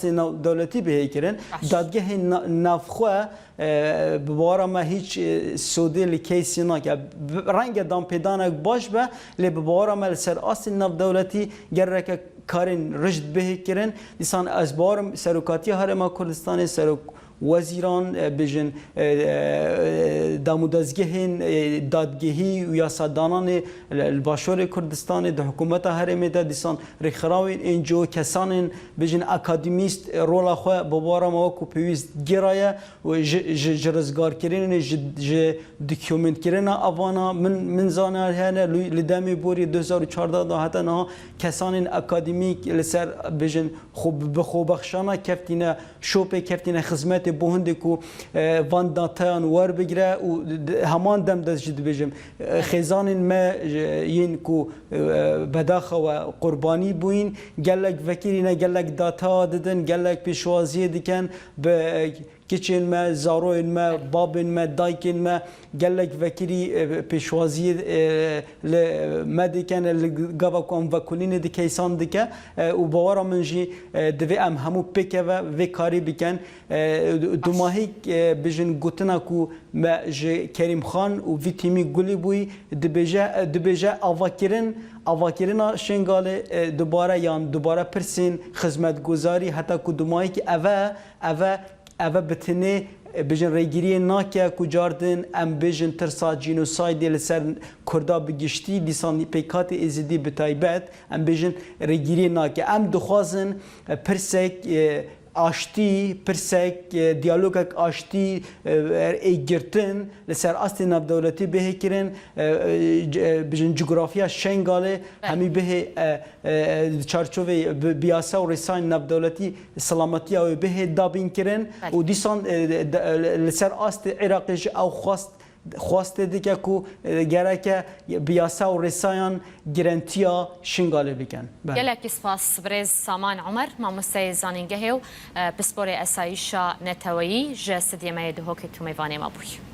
asli devleti bihêkirin dadgehê navxwe bi bara me hiç Sûdê li keysî nake renge danpêdanek baş be lê bi bara me li ser asli navdewletî gereke karên rijt bihêkirin dîsan ez barim Serokatiya Herêma Kurdistanê serok وزیران بجن دامودازگهین دادگهی و یاسادانان الباشور کردستان ده حکومت هرمی ده دیسان رخراوین اینجا کسان بجن اکادمیست رولا خو ببارا ما کو پیوست گرایه و جرزگار کردن ج دکیومنت کردن اوانا من زانه هنه لدمی بوری 2014 ده حتی نه کسان اکادمیک لسر بجن خوب بخوبخشانه کفتینه شوپ کفتینه خدمت بوهندی کو وان داتان ور بگیره و همان دم دست جد بجم خزان ما ین کو بداخه و قربانی بوین گلک وکیلی نه گلک داتا دادن گلک پیشوازی دیکن به کچین ما زاروین ما بابین ما دایکین ما گلک وکیلی پیشوازی ل مدیکن لگاوا کام وکولین دیکیسان دیکه و باورم منجی دوی ام همو پکه و کاری بکن دوماهی بجن گوتنا کو ما کریم خان و ویتیمی گلی بوی دبیجه آواکرنا شنگاله دوباره پرسین خدمت گذاری حتی کو دوماهی که اوه بتنه بجن ریگیری ناکه کجاردن ام بجن ترسا جینوسایدی لسر کردا بگشتی دیسان پیکات ازدی بتایبت ام بجن ریگیری ناکه ام دخوازن پرسک آشتی پرسک دیالوگک آشتی ایگرتن لسر اصلی نبدولتی به کرن بجن جغرافیا شنگاله همی به چارچوبه بیاسه و رسان نبدولتی سلامتی او به دابین کرن و دیسان لسر اصل عراقی او خواسته دیگه کو گرکه بیاسه و رسایان گرانتیا شنگاله بکن. گلک اسپاس برز سامان عمر ماموسته زانینگه و بسپور اسایشا نتویی جسدی میدهو که تو میوانه ما بوی.